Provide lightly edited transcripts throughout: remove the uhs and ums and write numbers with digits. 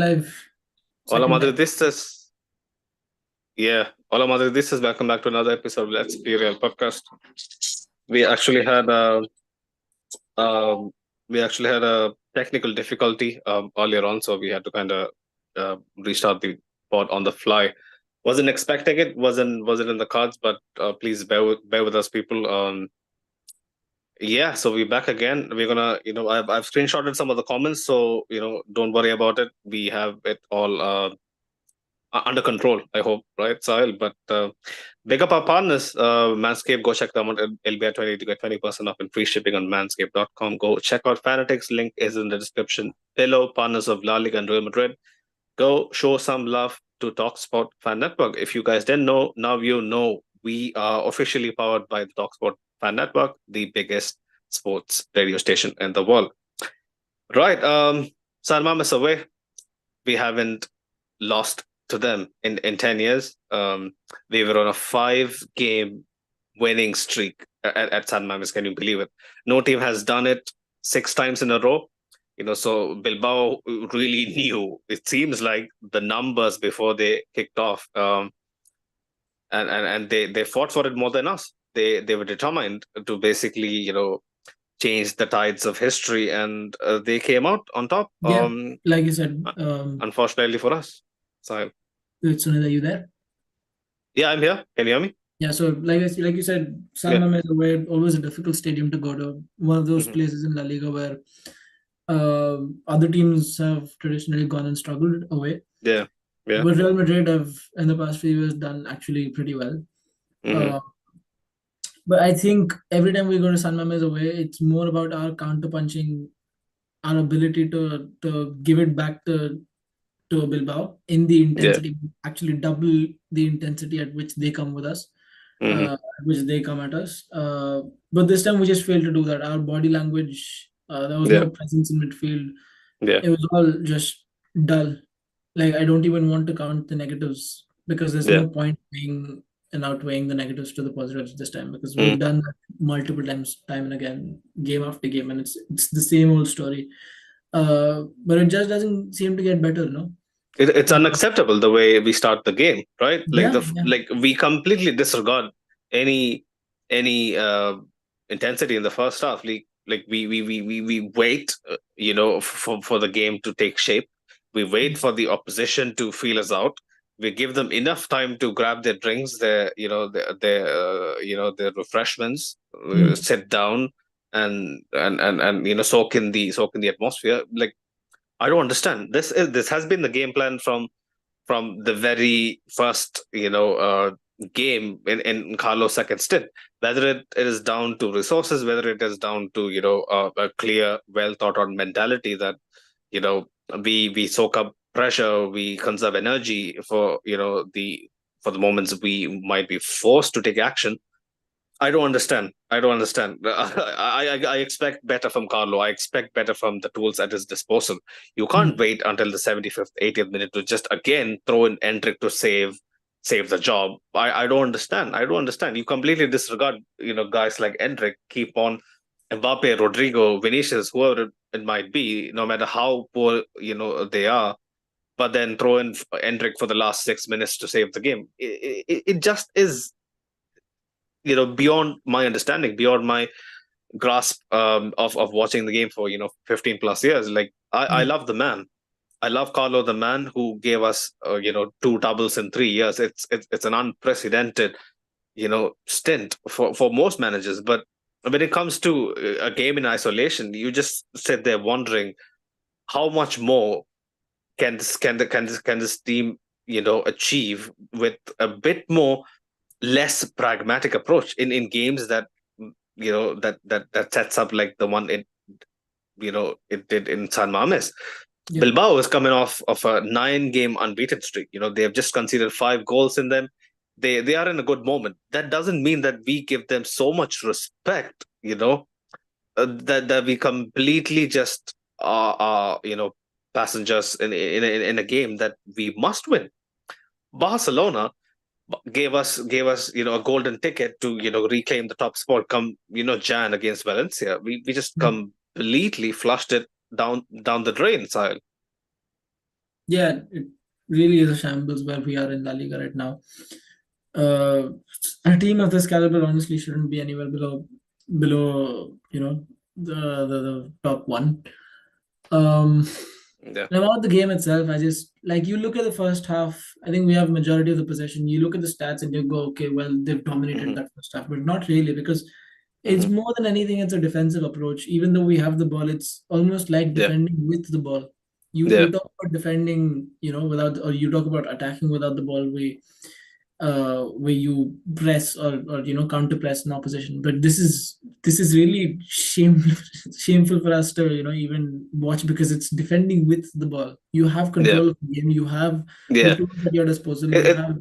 live. Hola Second time. Madridistas. Yeah. Hola Madridistas. Welcome back to another episode of Let's Be Real podcast. We actually had a um, we actually had a technical difficulty earlier on, so we had to kind of restart the pod on the fly. Wasn't expecting it. Wasn't in the cards, but please bear with us, people. Yeah, so we're back again. We're gonna, I've screenshotted some of the comments, so don't worry about it. We have it all under control, I hope, right, Sahil? But big up our partners, Manscaped. Go check them out at LBI20 to get 20% off and free shipping on manscaped.com. Go check out Fanatics. Link is in the description below. Partners of La Liga and Real Madrid. Go show some love to Talksport Fan Network. If you guys didn't know, now you know. We are officially powered by the Talksport Fan Network, the biggest sports radio station in the world. Right. San Mames away. We haven't lost to them in 10 years. We were on a 5-game winning streak at San Mames. Can you believe it? No team has done it 6 times in a row. So Bilbao really knew, it seems like, the numbers before they kicked off. And they fought for it more than us. They were determined to basically, change the tides of history, and they came out on top. Yeah, like you said, Unfortunately for us. So Sunil, are you there? yeah, I'm here. Can you hear me? Yeah, so like you said, San Yeah. Mames is away, always a difficult stadium to go to. One of those Hmm. places in La Liga where other teams have traditionally gone and struggled away. Yeah. Yeah. But Real Madrid have, in the past few years, done actually pretty well. Hmm. Uh, but I think every time we go to San Mames away, it's more about our counter punching, our ability to give it back to Bilbao in the Yeah. intensity, actually double the intensity at which they come with us, Hmm. at which they come at us. But this time we just failed to do that. Our body language, there was Yeah. no presence in midfield. Yeah. It was all just dull. Like I don't even want to count the negatives because there's Yeah. no point being and outweighing the negatives to the positives this time because Mm. we've done that multiple times, time and again, game after game, and it's the same old story. But it just doesn't seem to get better, no? It's Uh, unacceptable the way we start the game, right? Like yeah, yeah. like we completely disregard any intensity in the first half. Like we wait, for the game to take shape. We wait for the opposition to feel us out. We give them enough time to grab their drinks, their refreshments, Mm. sit down, and soak in the atmosphere. Like, I don't understand. This has been the game plan from the very first game in Carlos' second stint. Whether it is down to resources, whether it is down to a clear, well thought out mentality that you know we soak up pressure, we conserve energy for the moments we might be forced to take action. I don't understand. I don't understand. I expect better from Carlo. I expect better from the tools at his disposal. You can't Mm. wait until the 75th, 80th minute to just again throw in Endrick to save the job. I don't understand. I don't understand. You completely disregard, guys like Endrick, keep on Mbappe, Rodrigo, Vinicius, whoever it might be, no matter how poor, they are, but then throw in Endrick for the last 6 minutes to save the game. It just is, beyond my understanding, beyond my grasp of watching the game for 15 plus years. Like, I Yeah. love the man. I love Carlo, the man who gave us 2 doubles in 3 years. It's an unprecedented stint for most managers. But when it comes to a game in isolation, you just sit there wondering how much more can this team achieve with a bit more less pragmatic approach in games that that sets up like the one it did in San Mames. Yeah. Bilbao is coming off of a 9-game unbeaten streak. They have just conceded 5 goals in them. They are in a good moment. That doesn't mean that we give them so much respect, that we completely just are passengers in a game that we must win. Barcelona gave us a golden ticket to reclaim the top spot come Jan against Valencia. We just Mm. completely flushed it down the drain, Sahil. Yeah, it really is a shambles where we are in La Liga right now. Uh, a team of this caliber honestly shouldn't be anywhere below the top one. Um, Yeah. and about the game itself, I just like you look at the first half. I think we have majority of the possession. You look at the stats and you go, okay, well they've dominated Hmm. that first half, but not really because it's Hmm. more than anything. It's a defensive approach. Even though we have the ball, it's almost like Yeah. defending with the ball. You Yeah. talk about defending, without, or you talk about attacking without the ball. Where you press or counter press in opposition. But this is really shameful shameful for us to even watch because it's defending with the ball. You have Yeah. control of the game. You have the Yeah. tools at your disposal. It, You it, have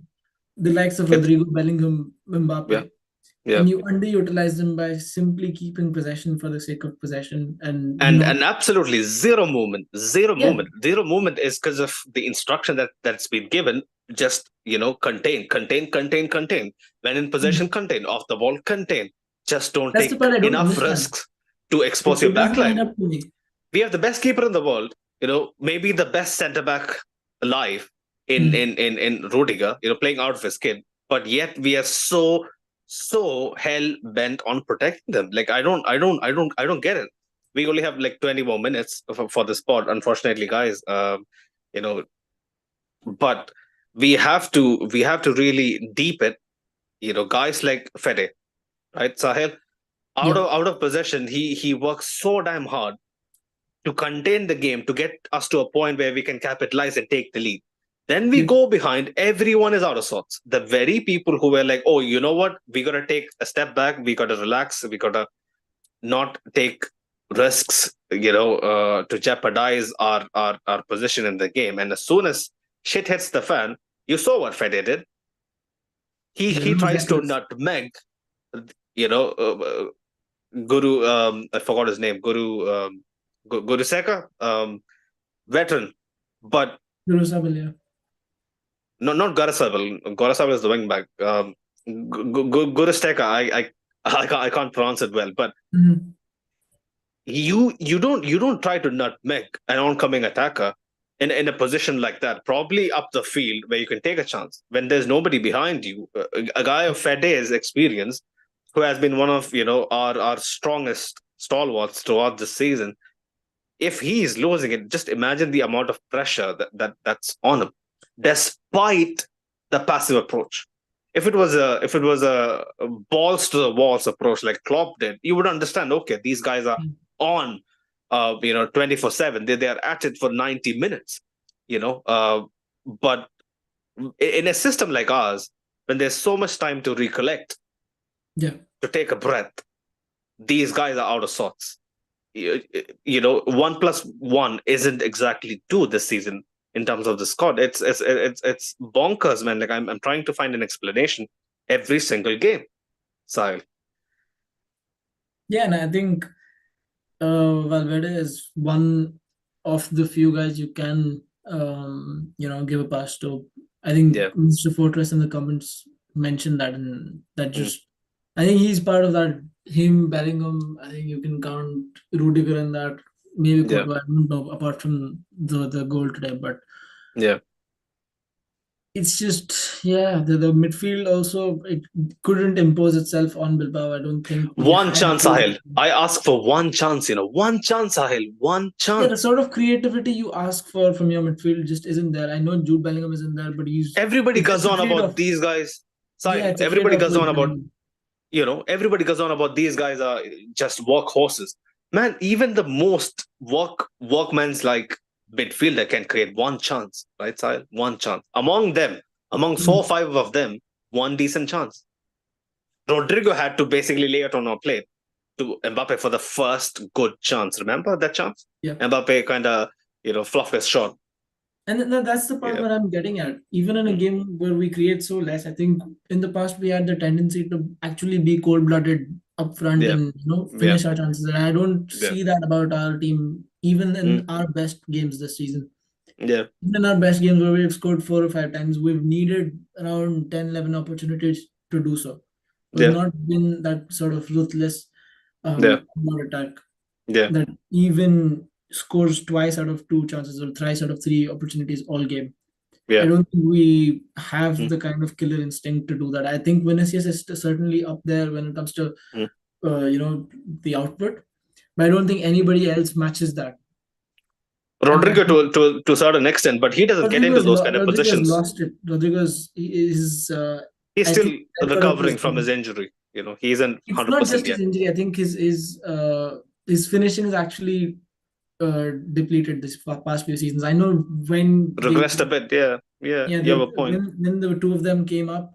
the likes of it Rodrigo, Bellingham, yeah. Mbappe, Yeah. and you underutilize them by simply keeping possession for the sake of possession and not. And absolutely zero movement, Yeah, zero movement is because of the instruction that's been given. Just contain. When in possession, contain. Off the ball, contain. Just don't that's the take part I don't enough understand. risks to expose your It doesn't line backline. up to me. We have the best keeper in the world. Maybe the best centre back alive Hmm. in Rudiger. Playing out of his skin, but yet we are so hell bent on protecting them. Like I don't get it. We only have like 20 more minutes for the spot, unfortunately, guys. You know, but we have to really deep it. Guys like Fede, right? Sahel, out Yeah, of out of possession, he works so damn hard to contain the game to get us to a point where we can capitalize and take the lead. Then we yeah. go behind, everyone is out of sorts. The very people who were like, oh, you know what? We got to take a step back. We got to relax. We got to not take risks, to jeopardize our position in the game. And as soon as shit hits the fan, you saw what Fede did. He, Yeah, he no tries to reckless. nutmeg, you know, Guru, I forgot his name, Guru Seka, veteran, but Yeah. not Garasaval. Garasaval is the wing back. Gurusteka, I can't pronounce it well, but Mhm. you don't try to nutmeg an oncoming attacker in a position like that, probably up the field where you can take a chance when there's nobody behind you. A guy of Fede's experience, who has been one of our strongest stalwarts throughout the season. If he is losing it, just imagine the amount of pressure that's on him, despite the passive approach. If it was a balls to the walls approach like Klopp did, you would understand. Okay, these guys are on, 24/7. They are at it for 90 minutes. You know, but in a system like ours, when there's so much time to recollect, Yeah. to take a breath, these guys are out of sorts. 1 plus 1 isn't exactly 2 this season in terms of the squad. It's bonkers, man. Like I'm trying to find an explanation every single game. So Yeah, and I think Valverde is one of the few guys you can give a pass to. I think yeah. Mr. Fortress in the comments mentioned that, and that Mm, just I think he's part of that. Him, Bellingham. I think you can count Rudiger in that. Maybe yeah. Courtois. I don't know apart from the goal today, but Yeah. it's just the midfield also it couldn't impose itself on Bilbao. I don't think we One had chance, Sahil. I ask for one chance. One chance, Sahil. One the chance. sort of creativity you ask for from your midfield just isn't there. I know Jude Bellingham isn't there, but he's Everybody it's goes it's a on trade about off. these guys. Yeah, Sahil. it's a trade Everybody off goes on with about Bellingham. everybody goes on about these guys are just workhorses. Man, even the most workman's like midfielder can create one chance, right, Sahil? One chance. Among them, among Mm. 4 or 5 of them, one decent chance. Rodrigo had to basically lay it on our plate to Mbappe for the first good chance. Remember that chance? Yeah. Mbappe kind of, fluffed his shot. And that's the part Yeah. where I'm getting at. Even in a Mm. game where we create so less, I think in the past we had the tendency to actually be cold-blooded up front Yeah. and Yeah. finish our chances. And I don't Yeah. see that about our team, even in Mm. our best games this season. Yeah. Even in our best games where we've scored 4 or 5 times, we've needed around 10, 11 opportunities to do so. We've Yeah. not been that sort of ruthless Yeah. counter attack Yeah. that even scores twice out of 2 chances or thrice out of 3 opportunities all game. I Yeah. don't think we have Mm. the kind of killer instinct to do that. I think Vinicius is certainly up there when it comes to Mm. the output, but I don't think anybody else matches that. And Rodrigo to a certain extent, but he doesn't get into those kind of Rodrigo's positions. lost it. Rodrigo's is He's I still think record of recovering his from his injury. He isn't it's not 100% just yet. his injury. I think his finishing is actually depleted this past few seasons. I know when they Regressed a bit. Yeah. Yeah. yeah You have a point. when the two of them came up,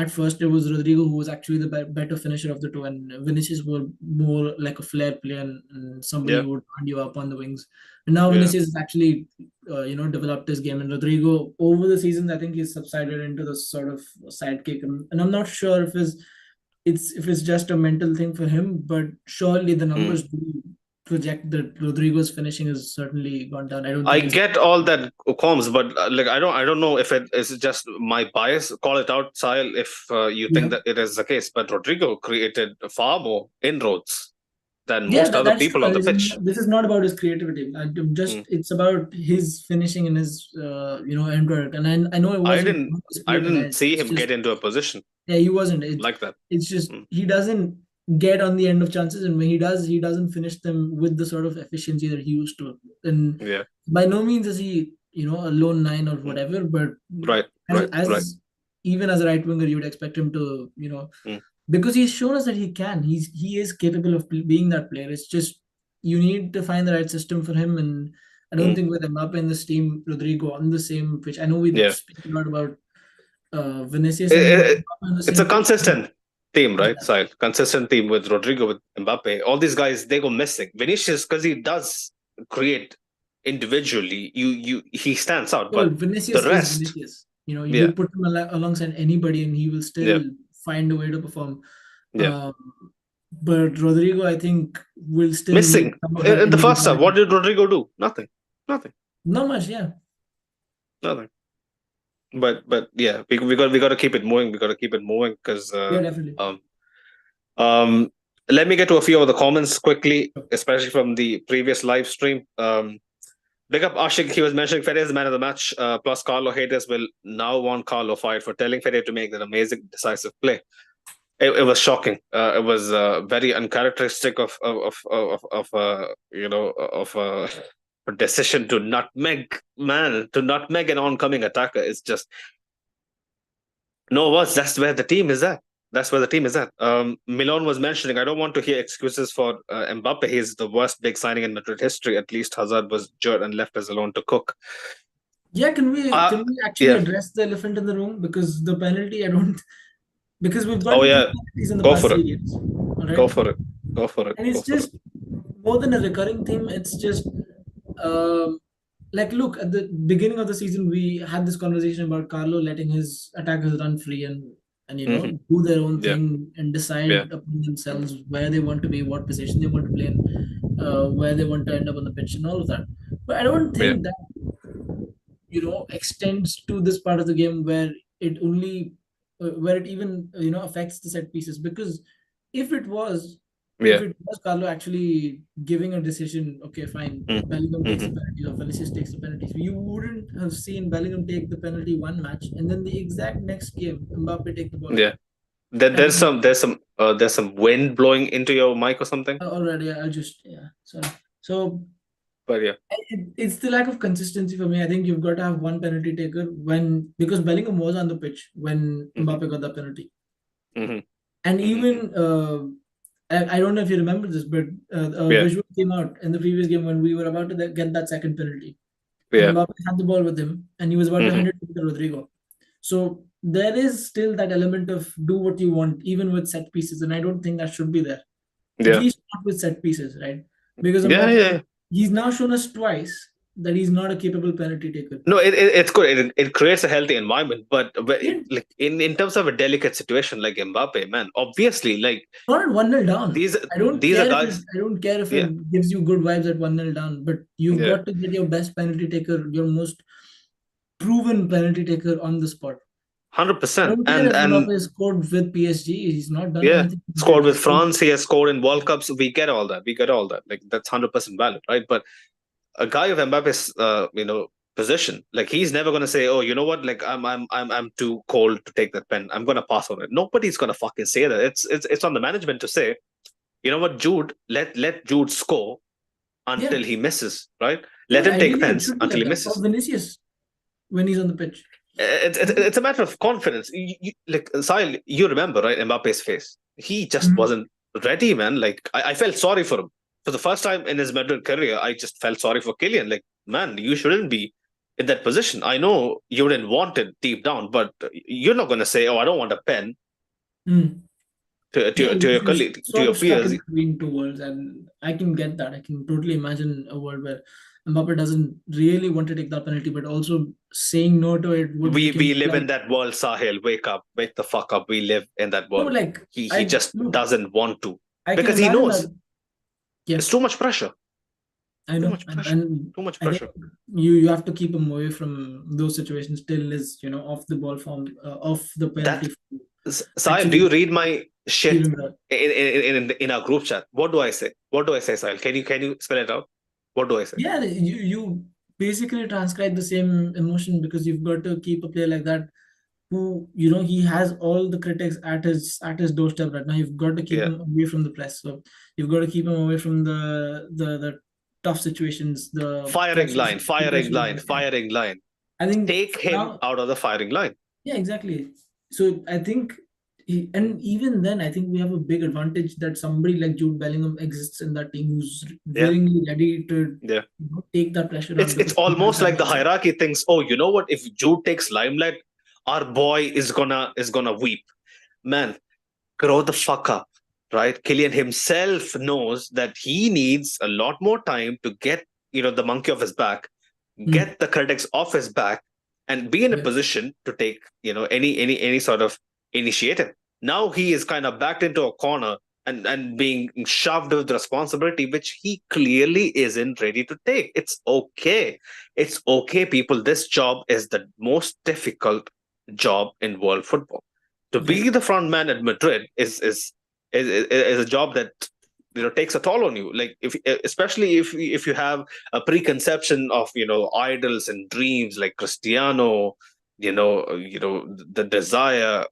at first it was Rodrigo who was actually the better finisher of the two, and Vinicius were more like a flair player and somebody Yeah. who would run you up on the wings. And now Yeah. Vinicius has actually developed his game, and Rodrigo over the seasons I think he's subsided into this sort of sidekick, and I'm not sure if it's just a mental thing for him, but surely the Mm. numbers do project that Rodrigo's finishing has certainly gone down. I don't I think it's get all that comes, but like I don't know if it is just my bias. Call it out, Sahil, if you think yeah. that it is the case. But Rodrigo created far more inroads than Yeah, most other that's true. people on the pitch. This is not about his creativity. Mm. It's about his finishing and his end product. And I know it I wasn't didn't I displayed, and didn't see it's him just get into a position yeah, he wasn't. like that. It's just Mm. he doesn't get on the end of chances, and when he does, he doesn't finish them with the sort of efficiency that he used to. And Yeah. by no means is he a lone nine or Mm. whatever, but Right. Right. Right. as even as a right winger, you'd expect him to Mm. because he's shown us that he can. He is capable of being that player. It's just you need to find the right system for him, and I don't Mm. think with Mbappe in this team, Rodrigo on the same pitch. I know we Yeah. speak a lot about Vinicius It, and it, Mbappe on the it's a same pitch. consistent team, right? Yeah. Sahil? Consistent team with Rodrigo, with Mbappe. All these guys, they go missing. Vinicius, because he does create individually, he stands out, Well, but the Vinicius is rest, Vinicius. You yeah, put him alongside anybody, and he will yeah, still find a way to perform. yeah. Um, but Rodrigo, I think, will still need Missing some of that in the first half. What individuality. did Rodrigo do? Nothing, nothing, Not much, yeah. nothing. But yeah, we got to keep it moving. We got to keep it moving because Yeah, definitely. um um. Let me get to a few of the comments quickly, especially from the previous live stream. Big up Ashik, he was mentioning Fede is the man of the match. Plus, Carlo haters will now want Carlo fired for telling Fede to make that amazing decisive play. It was shocking. It was very uncharacteristic of a decision to nutmeg an oncoming attacker. It's just no words. That's where the team is at. That's where the team is at. Milan was mentioning, I don't want to hear excuses for Mbappe. He's the worst big signing in Madrid history. At least Hazard was jerked and left us alone to cook. Yeah, Uh, can we actually yeah. address the elephant in the room? Because the penalty, I don't because we've Oh, gotten two yeah. penalties in the Go past for it. 3 games. All Go right. for it. Go for it. And Go it's for it. just more than a recurring theme. It's just like look at the beginning of the season, we had this conversation about Carlo letting his attackers run free and Mm-hmm. do their own Yeah. thing and Yeah. decide upon themselves where they want to be, what position they want to play in, where they want to end up on the pitch, and all of that. But I don't Yeah. think that extends to this part of the game where it only where it even affects the set pieces, because if it was if Yeah. it was Carlo actually giving a decision, okay, fine, Bellingham takes the Mm-hmm. penalty or Vinicius takes the penalty, you wouldn't have seen Bellingham take the penalty one match and then the exact next game Mbappe take the ball Yeah. away. There's And some wind blowing into your mic or something. already I'll just sorry. So But yeah. it's the lack of consistency for me. I think you've got to have one penalty taker because Bellingham was on the pitch when Mm-hmm. Mbappe got the penalty. Mm-hmm. And Mm-hmm. even I don't know if you remember this, but a Yeah. visual came out in the previous game when we were about to get that second penalty. And Yeah. Mbappe had the ball with him and he was about to Mm-hmm. hand it to Rodrigo. So there is still that element of do what you want, even with set pieces. And I don't think that should be there. At Yeah. least not with set pieces, right? Because Yeah. Mbappe, Yeah. he's now shown us twice that he's not a capable penalty taker. No, it's good. It creates a healthy environment, but Yeah. like in terms of a delicate situation like Mbappe, man, obviously, like Not at 1-0 down. these I don't these are care if guys. it Yeah. gives you good vibes at 1-0 down, but you've Yeah. got to get your best penalty taker, your most proven penalty taker on the spot. 100%. Don't care And if Mbappe scored with PSG. He's not done yeah, anything with scored it. with He scored. France. He has scored in World Cups. We get all that. We get all that. Like that's 100% valid, right? But a guy of Mbappe's, position, like he's never gonna say, "Oh, you know what? Like I'm too cold to take that pen. I'm gonna pass on it." Nobody's gonna fucking say that. It's on the management to say, you know what, Jude, let Jude score Yeah, until he misses, right? yeah. Let him take Ideally, it pens should be until like he that. Or misses. Vinicius when he's on the pitch. It's a matter of confidence. Like Sahil, you remember, right? Mbappe's face. He just Mhm. wasn't ready, man. Like I felt sorry for him. For the first time in his Madrid career, I just felt sorry for Kylian. Like, man, you shouldn't be in that position. I know you didn't want it deep down, but you're not going to say, "Oh, I don't want a pen," Mm. Yeah, to your he's colleague, to sort your of stuck peers. in between two worlds, and I can get that. I can totally imagine a world where Mbappe doesn't really want to take that penalty, but also saying no to it would We make him we live like, in that world, Sahil. Wake up, wake the fuck up. We live in that no, world. like He I just look, doesn't want to I can because he imagine that. knows Yeah, it's too much pressure. I Too know, much and, pressure. and Too much I think pressure. you have to keep him away from those situations till his off the ball form, off the penalty That form. Sahil, do Actually, you read my give shit him that. in our group chat? What do I say? What do I say, Sahil? Can you spell it out? What do I say? Yeah, you basically transcribe the same emotion because you've got to keep a player like that who he has all the critics at his doorstep right now. You've got to keep Yeah, him away from the press, so you've got to keep him away from the tough situations, the firing pressures, line, the firing pressures. line, firing line. I think Take him now, out of the firing line. yeah, exactly. So I think, and even then, I think we have a big advantage that somebody like Jude Bellingham exists in that team who's Yeah, willingly ready to yeah. take that pressure on It's because he has almost that like the mindset. hierarchy thinks, oh, you know what? If Jude takes limelight, our boy is gonna weep. Man, grow the fuck up, right? Killian himself knows that he needs a lot more time to get the monkey off his back, Hmm. get the critics off his back, and be in a Yeah. position to take any sort of initiative. Now he is kind of backed into a corner and being shoved with responsibility which he clearly isn't ready to take. It's okay, people. This job is the most difficult job in world football. To Yeah. be the front man at Madrid is a job that takes a toll on you. Like if especially if you have a preconception of idols and dreams like Cristiano, the desire,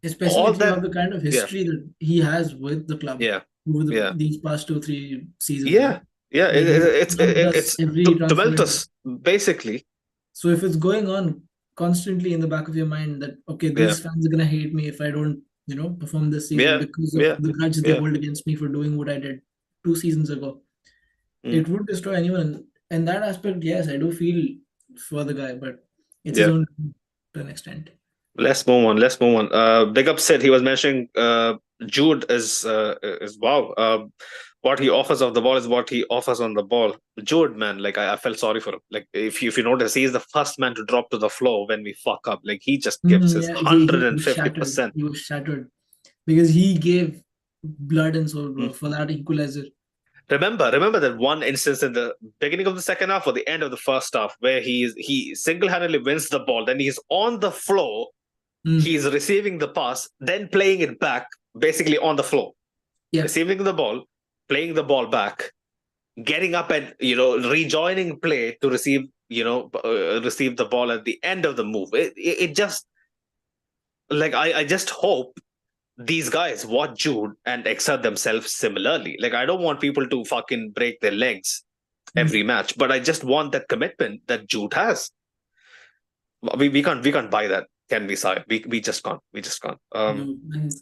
Especially all if you have that. the kind of Yeah, history that he has with the club yeah, over yeah, these past 2 3 seasons, yeah, yeah. like he's jumped us It's every transfer window. tumultuous, basically. So if it's going on constantly in the back of your mind that okay, Yeah, these fans are gonna hate me if I don't, perform this season yeah, because of yeah, the grudge they yeah. hold against me for doing what I did 2 seasons ago, Mm, it would destroy anyone. In that aspect, yes, I do feel for the guy, but it's his yeah. own to an extent. Let's move on. Let's move on. Big Up said he was mentioning Jude is wow. What he offers off the ball is what he offers on the ball. Jude, man, like I felt sorry for him. Like if you notice, he is the first man to drop to the floor when we fuck up. Like he just gives Mhm, his yeah, hundred he and was fifty shattered. percent. He was shattered because he gave blood and soul, Hmm. bro, for that equalizer. Remember that one instance in the beginning of the second half or the end of the first half where he single handedly wins the ball. Then he's on the floor. Mm, He's receiving the pass, then playing it back, basically on the floor, yeah. receiving the ball, playing the ball back, getting up and rejoining play to receive the ball at the end of the move. It just like I just hope these guys watch Jude and exert themselves similarly. Like I don't want people to fucking break their legs every Mm, match, but I just want that commitment that Jude has. We can't buy that. Can we, side? We just can't. no, and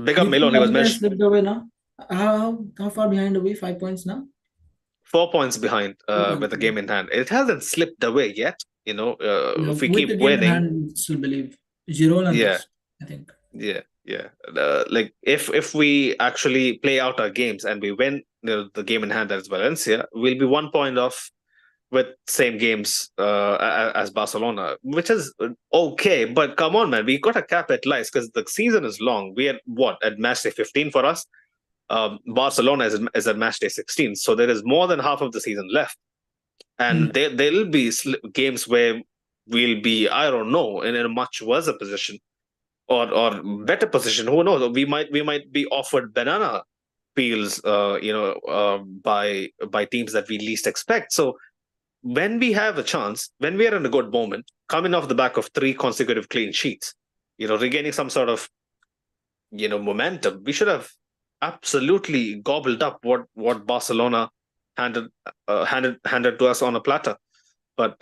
Big do up you think Melon. He La was Liga has mentioned slipped away now? How far behind are we? 5 points now? 4 points behind Oh, with the okay. game in hand. It hasn't slipped away yet. If we With the keep game in winning, hand, still believe Girona yeah, lost, I think. yeah, yeah. Like if we actually play out our games and we win the game in hand as Valencia, we'll be 1 point off with same games as Barcelona, which is okay. But come on, man, we got to capitalize because the season is long. We are what at match day 15 for us. Barcelona is at match day 16, so there is more than half of the season left, and Mm, there'll be games where we'll be, I don't know, in a much worse position or better position. Who knows? We might be offered banana peels, by teams that we least expect. So when we have a chance, when we are in a good moment, coming off the back of 3 consecutive clean sheets, regaining some sort of momentum, we should have absolutely gobbled up what Barcelona handed to us on a platter. But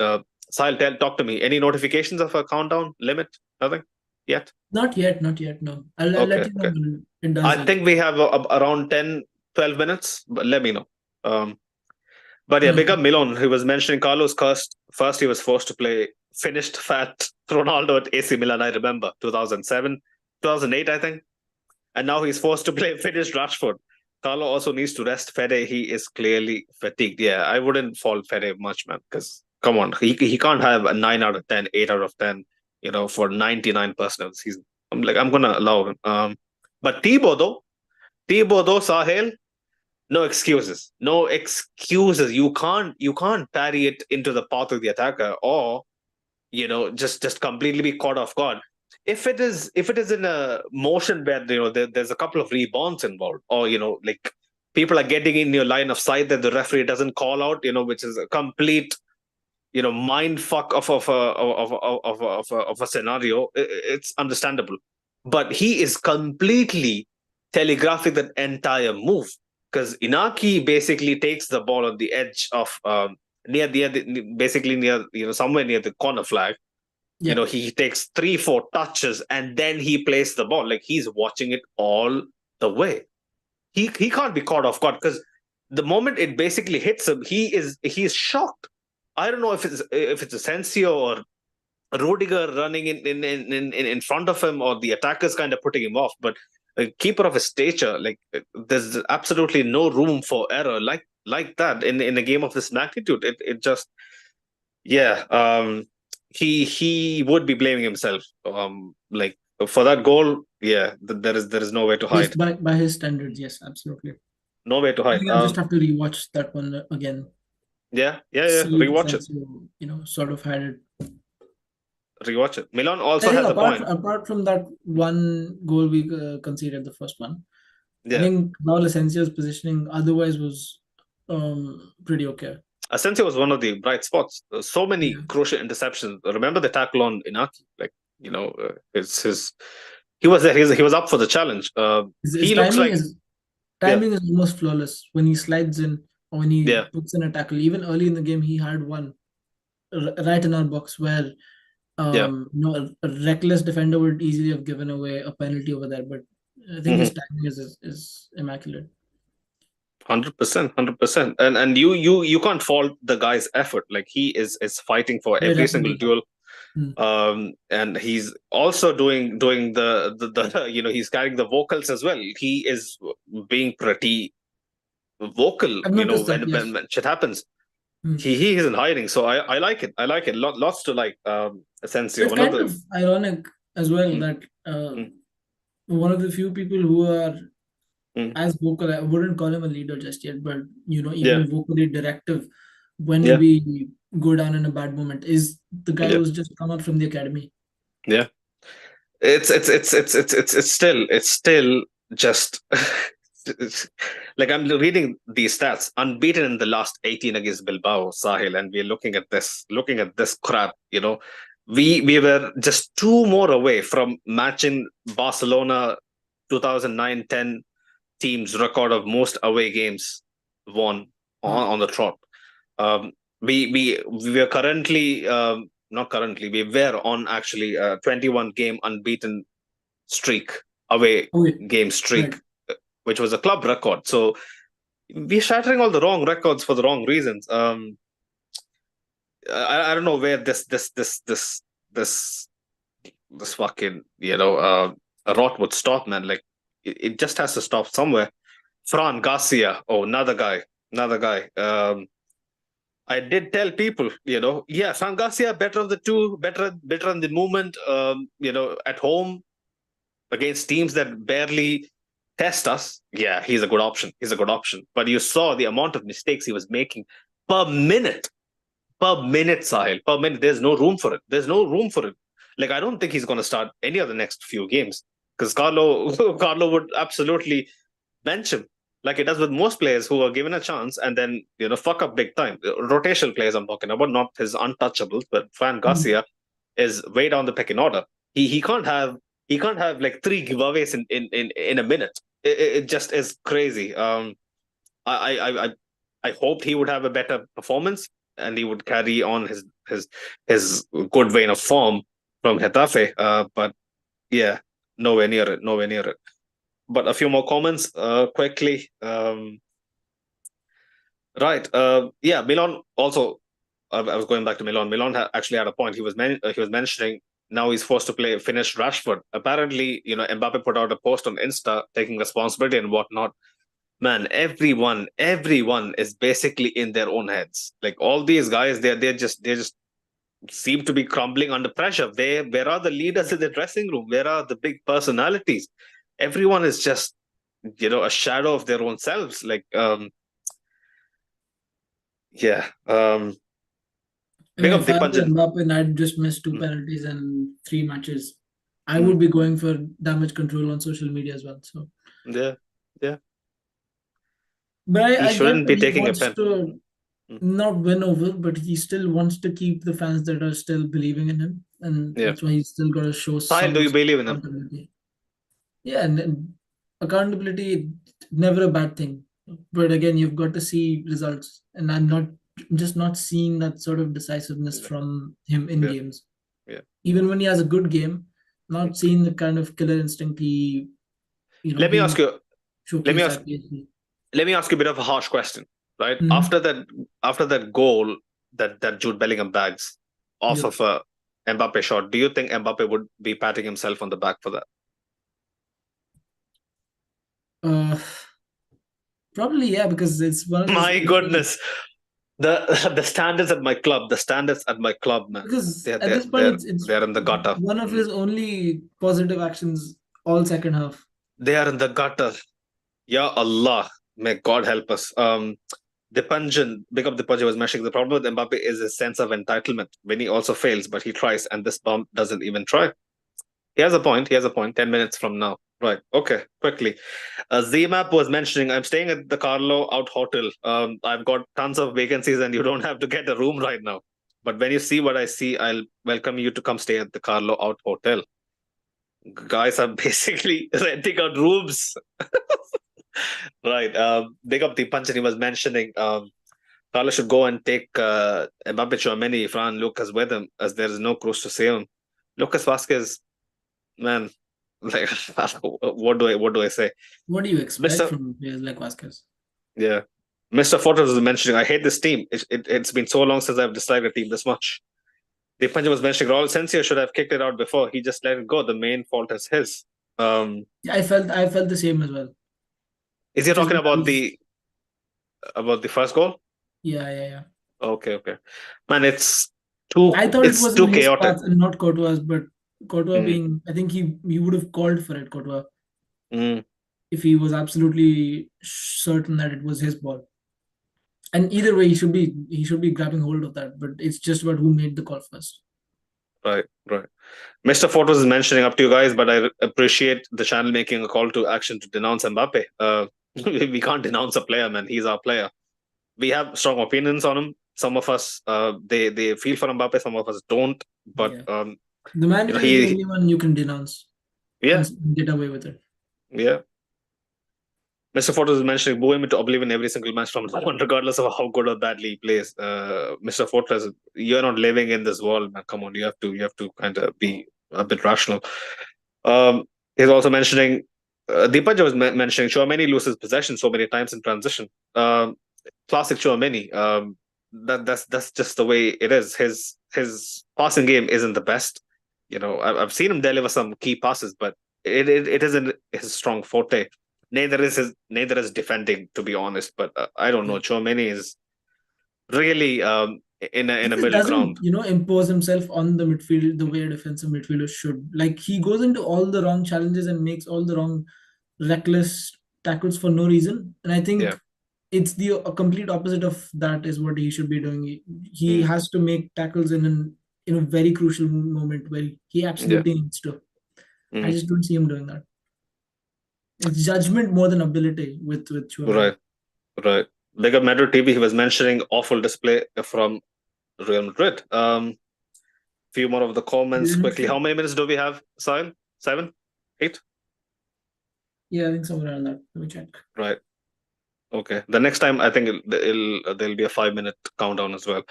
Sahil, talk to me. Any notifications of a countdown limit? Nothing yet. Not yet, not yet. No, I'll let Okay, you know okay. when it does. I think we have around 10, 12 minutes, but let me know. But yeah, big Okay. up Milan, who was mentioning Carlos Cursed. First, he was forced to play finished fat Ronaldo at AC Milan, I remember, 2007, 2008, I think. And now he's forced to play finished Rashford. Carlo also needs to rest Fede. He is clearly fatigued. Yeah, I wouldn't fault Fede much, man, because come on, he can't have a 9 out of 10, 8 out of 10, for 99% of the season. I'm going to allow him. But Thibaut though, Sahel, no excuses. No excuses. You can't parry it into the path of the attacker, or just completely be caught off guard. If it is in a motion where there's a couple of rebounds involved, or like people are getting in your line of sight that the referee doesn't call out, which is a complete mind fuck of a scenario. It's understandable, but he is completely telegraphing that entire move, because Inaki basically takes the ball on the edge of basically near somewhere near the corner flag. Yeah. He takes 3-4 touches and then he plays the ball like he's watching it all the way. He can't be caught off guard, because the moment it basically hits him, he's shocked. I don't know if it's Asensio or Rudiger running in front of him, or the attackers kind of putting him off. But a keeper of his stature, like, there's absolutely no room for error like that in a game of this magnitude. It just, yeah. He would be blaming himself. Like, for that goal, yeah. There is no way to Yes, hide. by his standards, yes, absolutely. No way to I hide. think I'll just have to rewatch that one again. Yeah, yeah, yeah. See if Rewatch it. Asensio, sort of had it. Rewatch it. Milan I also think has a apart point. apart from that one goal we conceded, the first one, I Yeah. think Raul Asensio's positioning otherwise was pretty okay. Asensio was one of the bright spots. So many Yeah, crucial interceptions. Remember the tackle on Inaki? Like, his he was there. He was up for the challenge. his He looks timing like, is yeah, timing is almost flawless when he slides in or when he yeah, puts in a tackle. Even early in the game, he had one right in our box where yeah. a reckless defender would easily have given away a penalty over there. But I think his Mm-hmm. timing is immaculate. 100%, 100%. And you can't fault the guy's effort. Like, he is fighting for Yeah, every single definitely not. duel. Hmm. And he's also doing the he's carrying the vocals as well. He is being pretty vocal, I've noticed that. when Yes. shit happens. Hmm. He isn't hiding. So I like it. I like it. Lots to like. Asensio, It's one of kind the. of ironic as well Mm, that mm, one of the few people who are mm. as vocal, I wouldn't call him a leader just yet, but Yeah, even vocally directive when yeah, we go down in a bad moment is the guy yeah, who's just come out from the academy. yeah. It's still just it's, like, I'm reading these stats. Unbeaten in the last 18 against Bilbao, Sahil, and we're looking at this crap. We were just two more away from matching Barcelona 2009-10 team's record of most away games won Wow. on the trot. Um, we are currently, not currently, we were on actually a 21 game unbeaten streak, away Okay. game Right. streak, which was a club record. So we're shattering all the wrong records for the wrong reasons. I don't know where this this fucking rot would stop, man. Like, it just has to stop somewhere. Fran Garcia, oh, another guy. I did tell people, yeah, Fran Garcia better on the two, better on the movement. At home against teams that barely test us. Yeah, he's a good option. He's a good option. But you saw the amount of mistakes he was making per minute, per minute, Sahil. Per minute. There's no room for it. There's no room for it. Like, I don't think he's going to start any of the next few games because Carlo would absolutely bench him like it does with most players who are given a chance and then fuck up big time. Rotational players I'm talking about, not his untouchables, but Fran Mm. Garcia is way down the pecking order. He can't have like three giveaways in a minute. It just is crazy. I I I I hoped he would have a better performance and he would carry on his good vein of form from Getafe. But yeah, nowhere near it. Nowhere near it. But a few more comments quickly. Right. Yeah, Milan also. I was going back to Milan. Milan actually had a point. He was mentioning now he's forced to finish Rashford. Apparently, Mbappe put out a post on Insta taking responsibility and whatnot. Man, everyone is basically in their own heads. Like all these guys, they just seem to be crumbling under pressure. Where are the leaders in the dressing room? Where are the big personalities? Everyone is just a shadow of their own selves. Like yeah. I Big mean, up if I were Dipanjan. Mbappe and I'd just missed two Mm, penalties and three matches, I mm, would be going for damage control on social media as well. So, yeah, yeah. but He I get shouldn't that be he taking a wants pen. to Mm, not win over, but he still wants to keep the fans that are still believing in him, and yeah. that's why he's still got to show Sahil, do some you believe in him? accountability. Yeah, and accountability never a bad thing, but again, you've got to see results, and I'm just not seeing that sort of decisiveness Yeah, from him in yeah, games. yeah. Even when he has a good game, Mm. not seeing the kind of killer instinct Let me ask he you. Let me showcased ask. at PSG. Let me ask you a bit of a harsh question. Right Mm-hmm. after that goal that Jude Bellingham bags off Yep. of a Mbappe shot, do you think Mbappe would be patting himself on the back for that? Uh, Probably yeah, because it's one of those My things where goodness, the the standards at my club, man, because they're at they're this point they're it's they're in the gutter. one of Mm. his only positive actions all second half. They are in the gutter. Ya Allah, may God help us. Dipanjan, big up Dipanjan was mentioning the problem with Mbappe is his sense of entitlement. When he also fails, but he tries, and this bum doesn't even try. He has a point. He has a point. 10 minutes from now, right? Okay, quickly. ZMAP was mentioning I'm staying at the Carlo Out Hotel. I've got tons of vacancies, and you don't have to get a room right now. But when you see what I see, I'll welcome you to come stay at the Carlo Out Hotel. Guys are basically renting out rooms. Right. Big up the punch, and he was mentioning Carlos should go and take Mbappe, Tchouaméni, Fran, Lucas with him, as there is no cruise to sail him. Lucas Vasquez, man, like what do I say, What do you expect Mister? from players like Vasquez? Yeah, Mister Fortes was mentioning. I hate this team. It's been so long since I've disliked a team this much. The punch was mentioning Raul Sensio should have kicked it out before. He just let it go. The main fault is his. Yeah, I felt the same as well. Is he Just talking about because the first goal? yeah, yeah, yeah. Okay, okay. Man, it's too I thought it it's was in too his chaotic. path and not Courtois, but Courtois Mm, being I think he would have called for it, Courtois, mm, if he was absolutely certain that it was his ball. And either way, he should be grabbing hold of that. But it's just about who made the call first. right, right. Mr. Photos is mentioning up to you guys, but I appreciate the channel making a call to action to denounce Mbappe. We can't denounce a player, man. He's our player. We have strong opinions on him. Some of us, they feel for Mbappe. Some of us don't. But Yeah, the manager is the he, only one you can denounce and yeah, get away with it. yeah. Mr. Photos is mentioning boo him into oblivion every single match from now on, regardless of how good or badly he plays. Mr. Fortress, you're not living in this world, man. Come on, you have to kind of be a bit rational. Um, he's also mentioning Deepak was mentioning Chouameni loses possession so many times in transition. Classic Chouameni. That's just the way it is. His passing game isn't the best. I've seen him deliver some key passes, but it isn't his strong forte. Neither is defending, to be honest. But I don't know. Yeah. Chouameni is really He in a just middle ground. doesn't impose himself on the midfield the way a defensive midfielder should. Like he goes into all the wrong challenges and makes all the wrong reckless tackles for no reason. And I think Yeah, it's the complete opposite of that is what he should be doing. He Mm. has to make tackles in a very crucial moment where he Yeah. absolutely needs to. I Mm. just don't see him doing that. It's judgment more than ability with Chouameni. Right. Right. Big up Madrid TV. He was mentioning awful display from Real Madrid. Few more of the comments Real quickly. How Madrid? many minutes do we have, Sahil? 7? 8? Yeah, I think somewhere around that. Let me check. Right. Okay. The next time, I think there'll be a 5-minute countdown as well.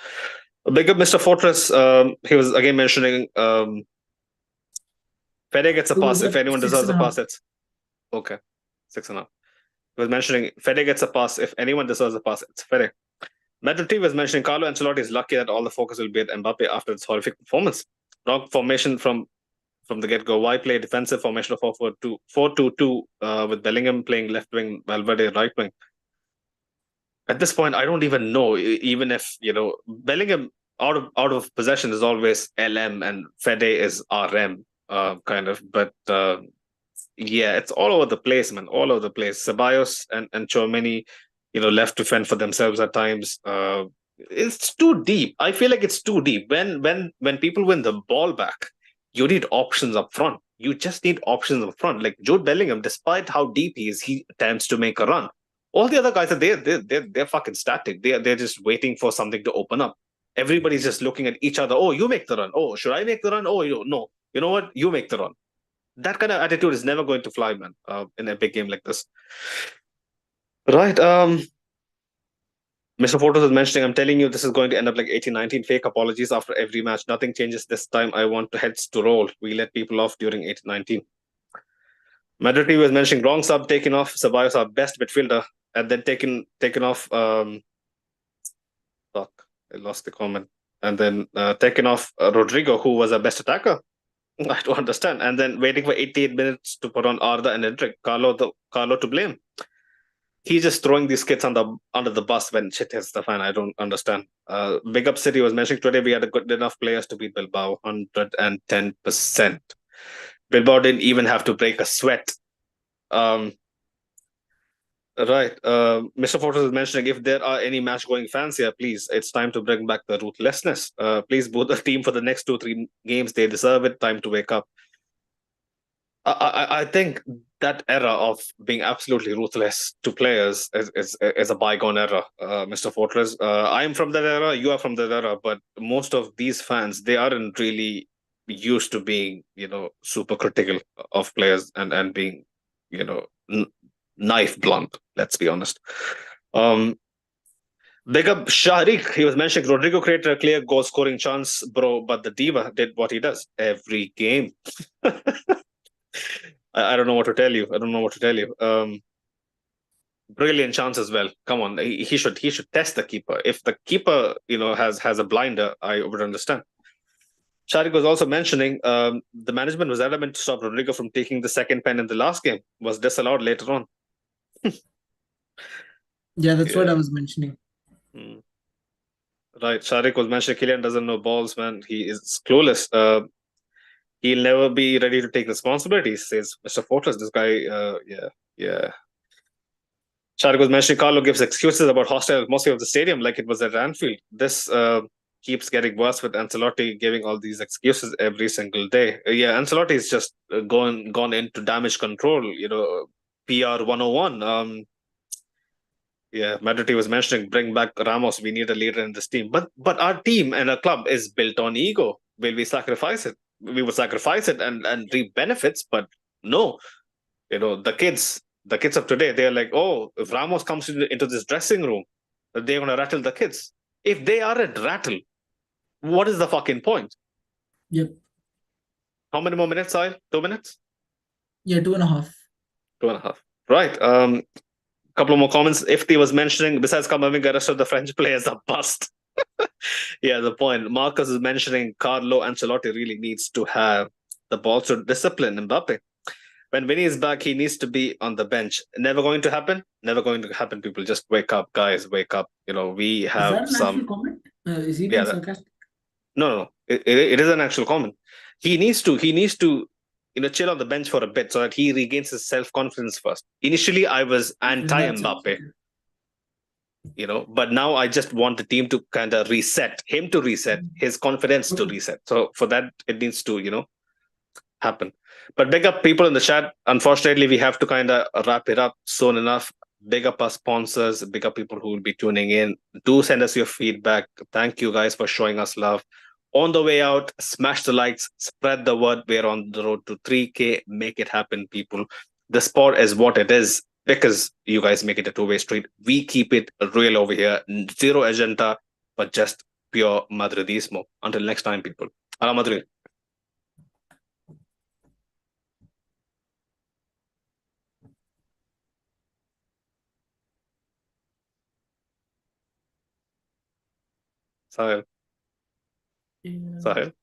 Big up Mr. Fortress. He was again mentioning Fede gets a It pass. was If at anyone six deserves and a a pass, half. it's okay. 6.5. He was mentioning Fede gets a pass. If anyone deserves a pass, it's Fede. Metro T was mentioning Carlo Ancelotti is lucky that all the focus will be at Mbappe after this horrific performance. Wrong formation from the get go. Why play defensive formation of 4-2-2 with Bellingham playing left wing, Valverde right wing? At this point, I don't even know. Even if Bellingham out of possession is always LM and Fede is RM, kind of. But yeah, it's all over the place, man. All over the place. Ceballos and Chouameni, left to fend for themselves at times. It's too deep. I feel like it's too deep. When people win the ball back, you need options up front. You just need options up front. Like Jude Bellingham, despite how deep he is, he attempts to make a run. All the other guys are they're fucking static. They're just waiting for something to open up. Everybody's just looking at each other. Oh, you make the run. Oh, should I make the run? Oh, you no. You know what? You make the run. That kind of attitude is never going to fly, man. In a big game like this, right? Mr. Photos is mentioning, I'm telling you, this is going to end up like 18-19. Fake apologies after every match. Nothing changes this time. I want heads to roll. We let people off during 18-19. Madrid was mentioning wrong sub taken off. Ceballos our best midfielder, and then taken off. Fuck, I lost the comment. And then taken off Rodrigo, who was our best attacker. I don't understand. And then waiting for 88 minutes to put on Arda and Hendrik. Carlo to blame. He's just throwing these kids under the bus when shit hits the fan. I don't understand. Big Up City was mentioning today we had a good enough players to beat Bilbao, 110%. Bilbao didn't even have to break a sweat. Right. Mr. Fortress is mentioning if there are any match going fans here, please, it's time to bring back the ruthlessness. Please boot the team for the next 2-3 games. They deserve it. Time to wake up. I think that era of being absolutely ruthless to players is a bygone era, Mr. Fortress. I'm from that era, you are from that era, but most of these fans, they aren't really used to being, super critical of players and being, knife blunt, let's be honest. Big up Shahrik. He was mentioning Rodrigo created a clear goal scoring chance, bro, but the Diva did what he does every game. I don't know what to tell you. I don't know what to tell you. Brilliant chance as well. Come on, he should test the keeper. If the keeper has a blinder, I would understand. Sharik was also mentioning the management was adamant to stop Rodrigo from taking the second pen in the last game. Was disallowed later on. Yeah, that's what Yeah. I was mentioning. Mm. Right. Sharik was mentioning Kylian doesn't know balls, man. He is clueless. He'll never be ready to take responsibility, says Mr. Fortress. This guy, yeah. Sharik was mentioning Carlo gives excuses about hostile atmosphere of the stadium like it was at Anfield. This keeps getting worse with Ancelotti giving all these excuses every single day. Yeah, Ancelotti is just gone into damage control, PR 101. Yeah, Madrid was mentioning bring back Ramos. We need a leader in this team. But our team and our club is built on ego. Will we sacrifice it? We will sacrifice it and reap benefits, but no, the kids of today, they're like, oh, if Ramos comes into this dressing room, they're going to rattle the kids. If they aren't rattle, what is the fucking point? Yep. How many more minutes, I 2 minutes? Yeah, 2.5. 2.5. Right. Couple of more comments. Ifti was mentioning, besides coming the rest of the French players are bust. Yeah, the point. Marcus is mentioning Carlo Ancelotti really needs to have the balls to discipline Mbappe. When Vinny is back, he needs to be on the bench. Never going to happen. Never going to happen. People just wake up, guys. Wake up. We Is have that an some. actual comment? Is he being Yeah, sarcastic? no. It is an actual comment. He needs to. Chill on the bench for a bit so that he regains his self confidence first. Initially, I was In anti that sense, Mbappe. okay. But now I just want the team to kind of reset, him to reset, his confidence to reset. So for that, it needs to, happen. But big up people in the chat. Unfortunately, we have to kind of wrap it up soon enough. Big up our sponsors, big up people who will be tuning in. Do send us your feedback. Thank you guys for showing us love. On the way out, smash the likes, spread the word. We're on the road to 3K. Make it happen, people. The sport is what it is because you guys make it a two-way street. We keep it real over here. Zero agenda, but just pure Madridismo. Until next time, people. Hala Madrid. Sahil. Yeah. Sahil.